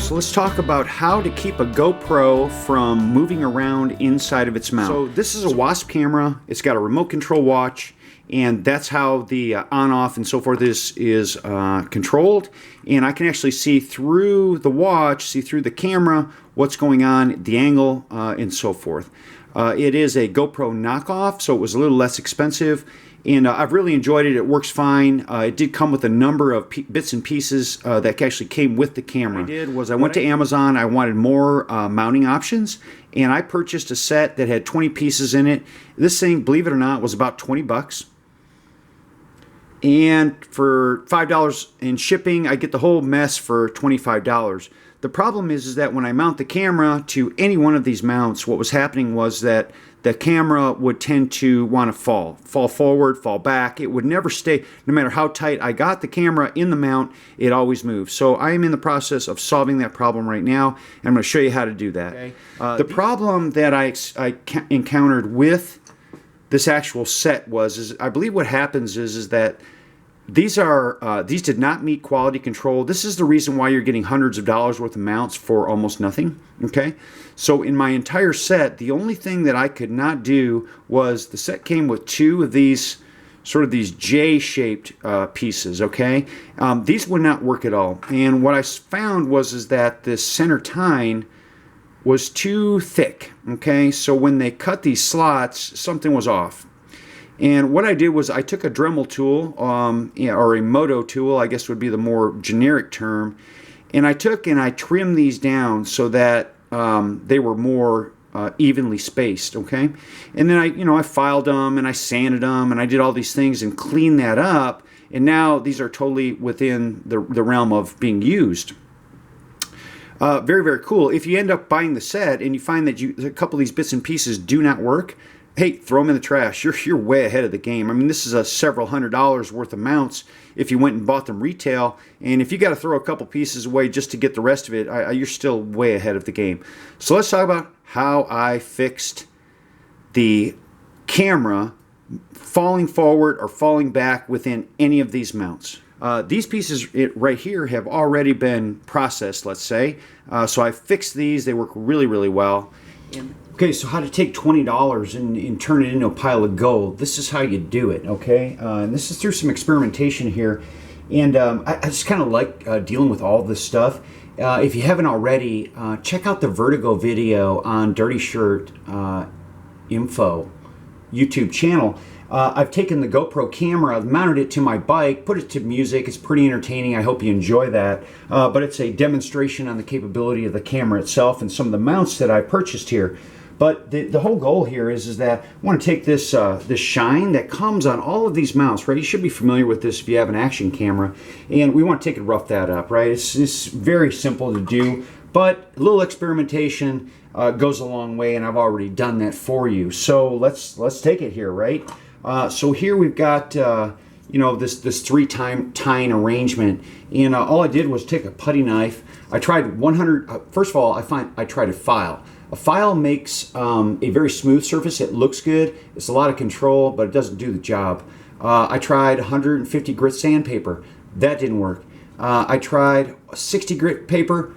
So let's talk about how to keep a GoPro from moving around inside of its mount. So this is a Wasp camera. It's got a remote control watch, and that's how the on-off and so forth is controlled. And I can actually see through the watch, see through the camera, what's going on, the angle, and so forth. It is a GoPro knockoff, so it was a little less expensive. And I've really enjoyed it. It works fine. It did come with a number of bits and pieces that actually came with the camera. What I did was I went to Amazon. I wanted more mounting options, and I purchased a set that had 20 pieces in it. This thing, believe it or not, was about 20 bucks. And for $5 in shipping, I get the whole mess for $25. The problem is that when I mount the camera to any one of these mounts, what was happening was that the camera would tend to want to fall forward, fall back. It would never stay, no matter how tight I got the camera in the mount, it always moves. So I am in the process of solving that problem right now, and I'm going to show you how to do that. Okay. The problem that I encountered with this actual set was, I believe what happens is that these did not meet quality control. This is the reason why you're getting hundreds of dollars worth of mounts for almost nothing. Okay, so in my entire set, the only thing that I could not do was the set came with two of these sort of these J-shaped pieces. Okay, these would not work at all. And what I found was that this center tine was too thick. Okay, so when they cut these slots, something was off. And what I did was I took a Dremel tool, or a Moto tool, I guess would be the more generic term, and I trimmed these down so that they were more evenly spaced, okay? And then I filed them and I sanded them and I did all these things and cleaned that up, and now these are totally within the realm of being used. Very, very cool. If you end up buying the set and you find that a couple of these bits and pieces do not work, hey, throw them in the trash. You're way ahead of the game. I mean, this is a several $100s worth of mounts if you went and bought them retail. And if you got to throw a couple pieces away just to get the rest of it, you're still way ahead of the game. So let's talk about how I fixed the camera falling forward or falling back within any of these mounts. These pieces right here have already been processed, let's say. So I fixed these. They work really, really well. Okay, so how to take $20 and turn it into a pile of gold. This is how you do it, okay? And this is through some experimentation here. And I just kind of like dealing with all this stuff. If you haven't already, check out the Vertigo video on Dirty Shirt Info YouTube channel. I've taken the GoPro camera, I've mounted it to my bike, put it to music. It's pretty entertaining. I hope you enjoy that. But it's a demonstration on the capability of the camera itself and some of the mounts that I purchased here. But the whole goal here is that I want to take this this shine that comes on all of these mounts, right? You should be familiar with this if you have an action camera, and we want to take and rough that up, right? It's very simple to do, but a little experimentation goes a long way, and I've already done that for you. So let's take it here, right? So here we've got this three-tine arrangement, and all I did was take a putty knife. I tried 100. First of all, I tried a file. A file makes a very smooth surface. It looks good. It's a lot of control, but it doesn't do the job. I tried 150 grit sandpaper. That didn't work. I tried 60 grit paper.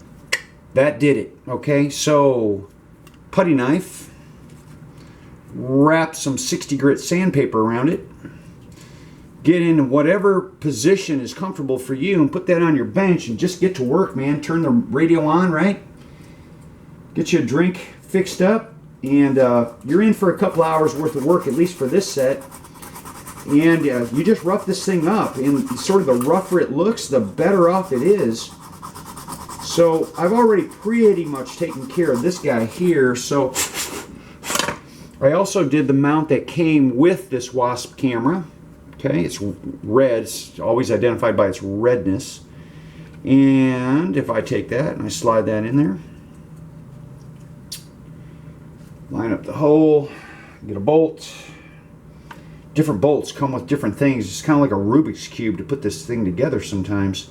That did it. Okay, so putty knife. Wrap some 60 grit sandpaper around it. Get in whatever position is comfortable for you and put that on your bench and just get to work, man. Turn the radio on, right? Get you a drink fixed up, and you're in for a couple hours worth of work, at least for this set. And you just rough this thing up, and sort of the rougher it looks, the better off it is. So I've already pretty much taken care of this guy here. So I also did the mount that came with this Wasp camera. Okay, it's red. It's always identified by its redness. And if I take that and I slide that in there, line up the hole, get a bolt. Different bolts come with different things. It's kind of like a Rubik's Cube to put this thing together sometimes.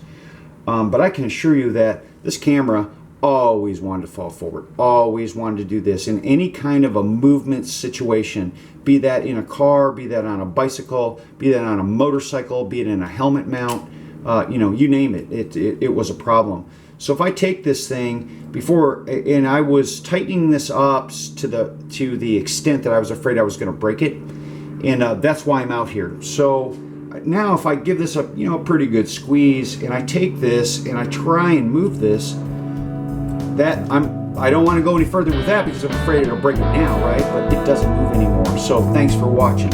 But I can assure you that this camera always wanted to fall forward, always wanted to do this in any kind of a movement situation, be that in a car, be that on a bicycle, be that on a motorcycle, be it in a helmet mount, you name it. It was a problem. So if I take this thing before, and I was tightening this up to the extent that I was afraid I was going to break it, and that's why I'm out here. So now if I give this a pretty good squeeze, and I take this and I try and move this, I don't want to go any further with that because I'm afraid it'll break it now, right? But it doesn't move anymore. So thanks for watching.